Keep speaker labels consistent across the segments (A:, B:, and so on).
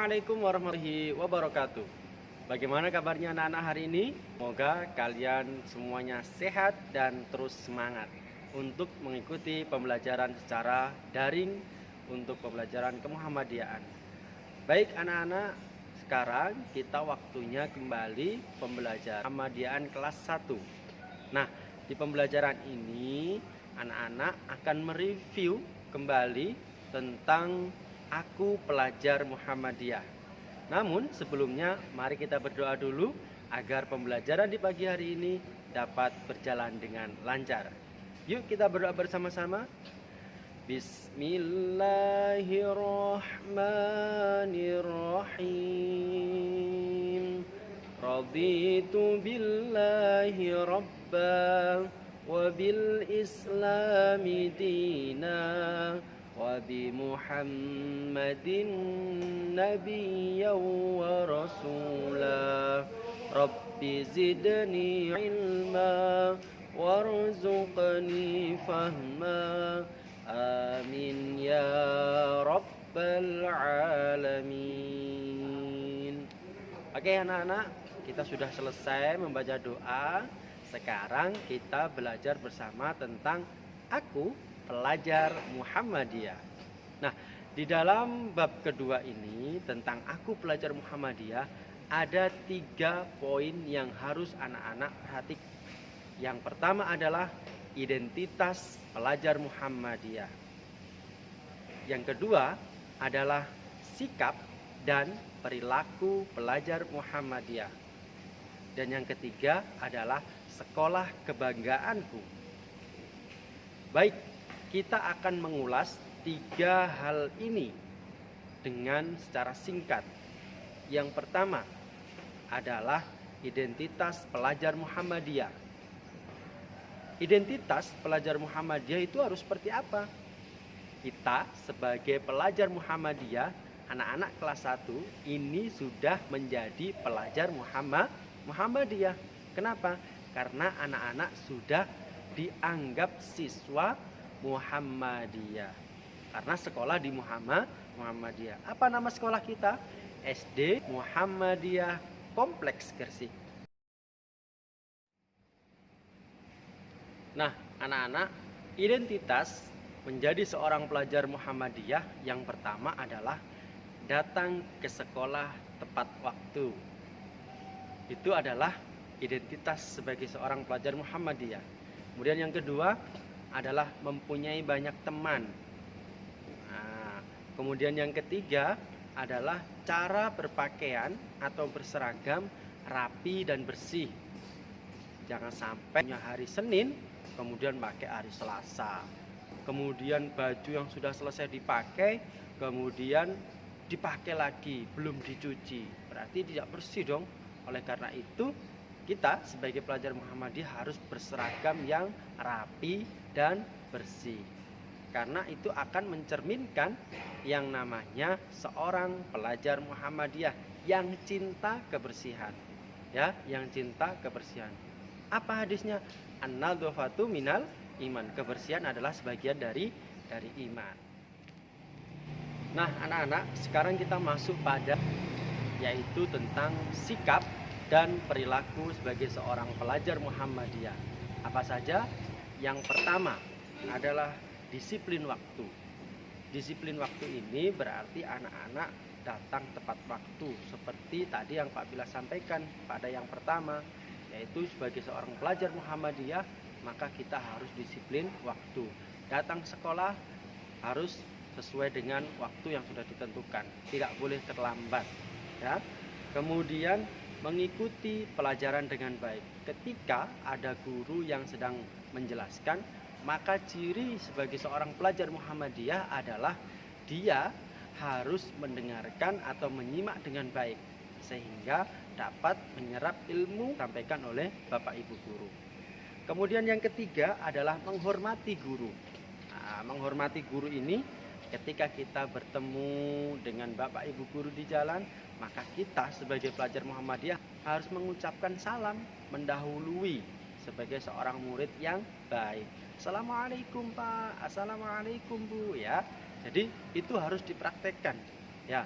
A: Assalamualaikum warahmatullahi wabarakatuh. Bagaimana kabarnya anak-anak hari ini? Semoga kalian semuanya sehat dan terus semangat untuk mengikuti pembelajaran secara daring untuk pembelajaran kemuhammadiaan. Baik anak-anak, sekarang kita waktunya kembali pembelajaran Muhammadiyaan kelas 1. Nah, di pembelajaran ini anak-anak akan mereview kembali tentang Aku Pelajar Muhammadiyah. Namun sebelumnya mari kita berdoa dulu agar pembelajaran di pagi hari ini dapat berjalan dengan lancar. Yuk kita berdoa bersama-sama. Bismillahirrahmanirrahim. Raditu billahi rabba wa bil islami dina wa bi Muhammadin nabiyyan wa rasula. Rabbi zidni ilma warzuqni fahma. Amin ya rabbal alamin. Oke anak-anak, kita sudah selesai membaca doa. Sekarang kita belajar bersama tentang Aku Pelajar Muhammadiyah. Nah, di dalam bab kedua ini tentang Aku Pelajar Muhammadiyah ada 3 poin yang harus anak-anak perhatikan. Yang pertama adalah identitas pelajar Muhammadiyah. Yang kedua adalah sikap dan perilaku pelajar Muhammadiyah. Dan yang ketiga adalah sekolah kebanggaanku. Baik, kita akan mengulas 3 hal ini dengan secara singkat. Yang pertama adalah identitas pelajar Muhammadiyah. Identitas pelajar Muhammadiyah itu harus seperti apa? Kita sebagai pelajar Muhammadiyah, anak-anak kelas 1 ini sudah menjadi pelajar Muhammadiyah. Kenapa? Karena anak-anak sudah dianggap siswa Muhammadiyah. Karena sekolah di Muhammadiyah. Apa nama sekolah kita? SD Muhammadiyah Kompleks Gresik. Nah, anak-anak, identitas menjadi seorang pelajar Muhammadiyah yang pertama adalah datang ke sekolah tepat waktu. Itu adalah identitas sebagai seorang pelajar Muhammadiyah. Kemudian yang kedua adalah mempunyai banyak teman. Nah, kemudian yang ketiga adalah cara berpakaian atau berseragam rapi dan bersih. Jangan sampai hari Senin kemudian pakai hari Selasa. Kemudian baju yang sudah selesai dipakai kemudian dipakai lagi, belum dicuci. Berarti tidak bersih dong. Oleh karena itu kita sebagai pelajar Muhammadiyah harus berseragam yang rapi dan bersih. Karena itu akan mencerminkan yang namanya seorang pelajar Muhammadiyah yang cinta kebersihan. Ya, yang cinta kebersihan. Apa hadisnya? An-nadhafatu minal iman. Kebersihan adalah sebagian dari iman. Nah, anak-anak, sekarang kita masuk pada yaitu tentang sikap dan perilaku sebagai seorang pelajar Muhammadiyah. Apa saja? Yang pertama adalah disiplin waktu. Disiplin waktu ini berarti anak-anak datang tepat waktu. Seperti tadi yang Pak Bila sampaikan pada yang pertama, yaitu sebagai seorang pelajar Muhammadiyah, maka kita harus disiplin waktu. Datang sekolah harus sesuai dengan waktu yang sudah ditentukan. Tidak boleh terlambat. Ya. Kemudian mengikuti pelajaran dengan baik. Ketika ada guru yang sedang menjelaskan, maka ciri sebagai seorang pelajar Muhammadiyah adalah dia harus mendengarkan atau menyimak dengan baik sehingga dapat menyerap ilmu disampaikan oleh Bapak Ibu guru. Kemudian yang ketiga adalah menghormati guru. Nah, menghormati guru ini ketika kita bertemu dengan Bapak Ibu guru di jalan, maka kita sebagai pelajar Muhammadiyah harus mengucapkan salam, mendahului sebagai seorang murid yang baik. Assalamualaikum Pak, Assalamualaikum Bu, ya. Jadi itu harus dipraktekkan, ya.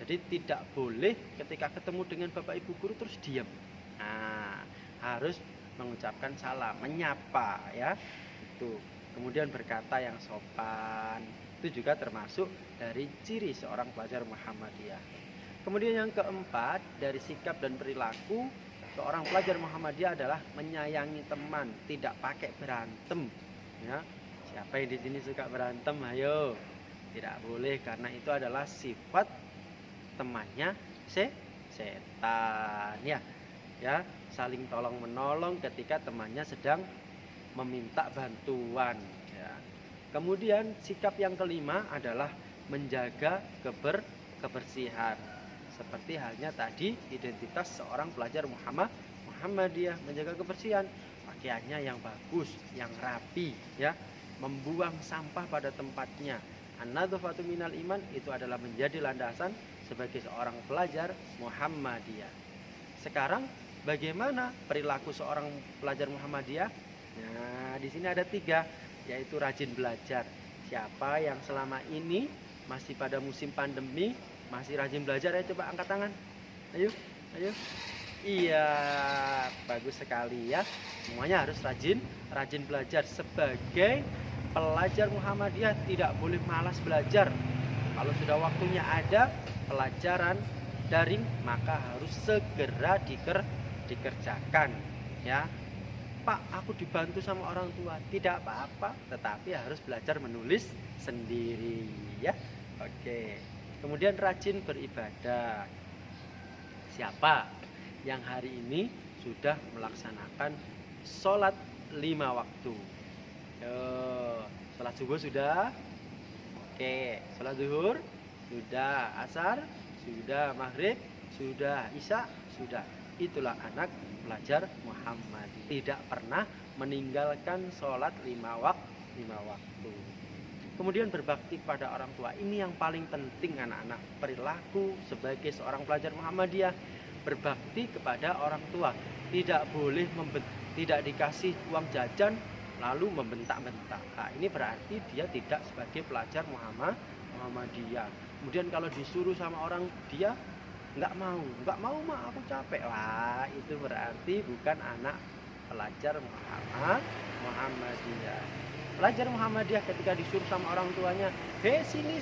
A: Jadi tidak boleh ketika ketemu dengan Bapak Ibu guru terus diam. Nah, harus mengucapkan salam, menyapa ya. Itu. Kemudian berkata yang sopan. Itu juga termasuk dari ciri seorang pelajar Muhammadiyah. Kemudian yang keempat, dari sikap dan perilaku seorang pelajar Muhammadiyah adalah menyayangi teman, tidak pakai berantem ya. Siapa yang di sini suka berantem? Ayo. Tidak boleh, karena itu adalah sifat temannya setan ya. Ya, saling tolong menolong ketika temannya sedang meminta bantuan ya. Kemudian sikap yang kelima adalah menjaga kebersihan. Seperti halnya tadi identitas seorang pelajar Muhammadiyah, menjaga kebersihan, pakaiannya yang bagus, yang rapi ya, membuang sampah pada tempatnya. An-nadzafatu minal iman, itu adalah menjadi landasan sebagai seorang pelajar Muhammadiyah. Sekarang bagaimana perilaku seorang pelajar Muhammadiyah? Nah, di sini ada 3, yaitu rajin belajar. Siapa yang selama ini masih pada musim pandemi masih rajin belajar ya, coba angkat tangan. Ayo. Iya, bagus sekali ya. Semuanya harus rajin belajar. Sebagai pelajar Muhammadiyah tidak boleh malas belajar. Kalau sudah waktunya ada pelajaran daring, maka harus segera dikerjakan ya. Pak, aku dibantu sama orang tua, tidak apa-apa, tetapi harus belajar menulis sendiri ya. Oke. Kemudian rajin beribadah. Siapa yang hari ini sudah melaksanakan sholat 5 waktu? Sholat subuh sudah? Oke. Sholat zuhur sudah, asar sudah, maghrib sudah, isya sudah. Itulah anak pelajar Muhammad, tidak pernah meninggalkan sholat 5 waktu. Kemudian berbakti pada orang tua, ini yang paling penting anak-anak. Perilaku sebagai seorang pelajar Muhammadiyah, berbakti kepada orang tua. Tidak boleh tidak dikasih uang jajan lalu membentak-bentak. Nah, ini berarti dia tidak sebagai pelajar Muhammadiyah. Kemudian kalau disuruh sama orang, dia nggak mau mah, aku capek. Wah, itu berarti bukan anak pelajar Muhammadiyah. Pelajar Muhammadiyah ketika disuruh sama orang tuanya, sini,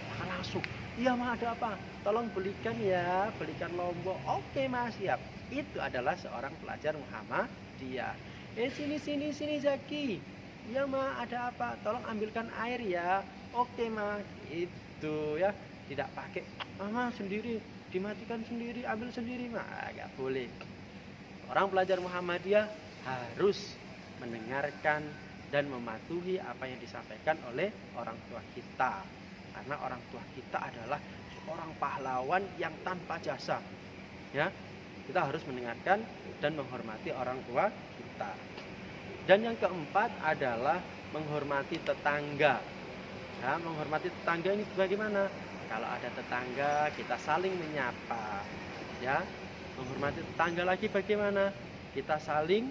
A: maka langsung, iya mah, ada apa? Tolong belikan ya, belikan lombok. Oke mas, siap. Itu adalah seorang pelajar Muhammadiyah. Sini Zaki. Iya mah, ada apa? Tolong ambilkan air ya. Oke mas. Itu ya. Tidak pakai, mama sendiri, dimatikan sendiri, ambil sendiri mah, nggak boleh. Orang pelajar Muhammadiyah harus mendengarkan dan mematuhi apa yang disampaikan oleh orang tua kita, karena orang tua kita adalah seorang pahlawan yang tanpa jasa ya. Kita harus mendengarkan dan menghormati orang tua kita. Dan yang keempat adalah menghormati tetangga ya. Menghormati tetangga ini bagaimana? Kalau ada tetangga, kita saling menyapa ya. Menghormati tetangga lagi bagaimana? Kita saling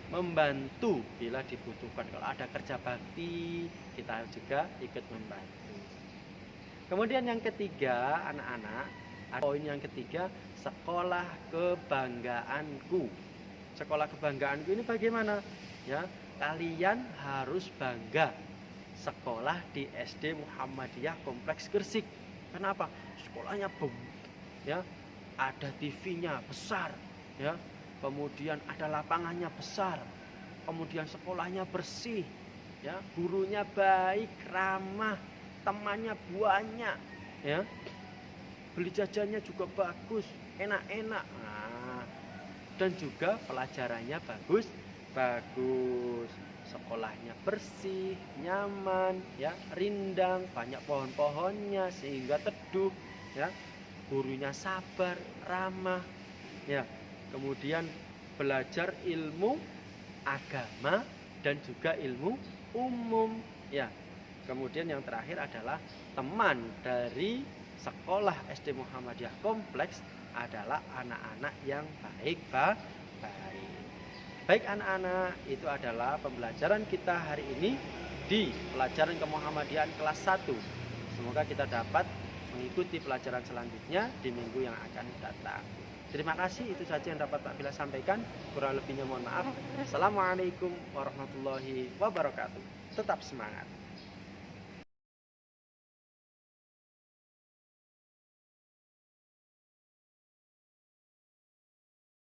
A: membantu bila dibutuhkan. Kalau ada kerja bakti, kita juga ikut membantu. Kemudian yang ketiga, anak-anak, poin yang ketiga, sekolah kebanggaanku. Sekolah kebanggaanku ini bagaimana? Ya, kalian harus bangga sekolah di SD Muhammadiyah Kompleks Gresik. Kenapa? Sekolahnya ya, ada TV-nya besar ya, kemudian ada lapangannya besar, kemudian sekolahnya bersih ya, gurunya baik, ramah, temannya banyak ya, beli jajannya juga bagus, enak-enak. Nah, dan juga pelajarannya bagus. Sekolahnya bersih, nyaman ya, rindang, banyak pohon-pohonnya sehingga teduh ya. Gurunya sabar, ramah ya. Kemudian belajar ilmu agama dan juga ilmu umum ya. Kemudian yang terakhir adalah teman dari sekolah SD Muhammadiyah Kompleks adalah anak-anak yang baik. Baik anak-anak, itu adalah pembelajaran kita hari ini di pelajaran kemuhammadiyahan kelas 1. Semoga kita dapat mengikuti pelajaran selanjutnya di minggu yang akan datang. Terima kasih, itu saja yang dapat Pak Bila sampaikan. Kurang lebihnya mohon maaf. Assalamualaikum warahmatullahi wabarakatuh. Tetap semangat.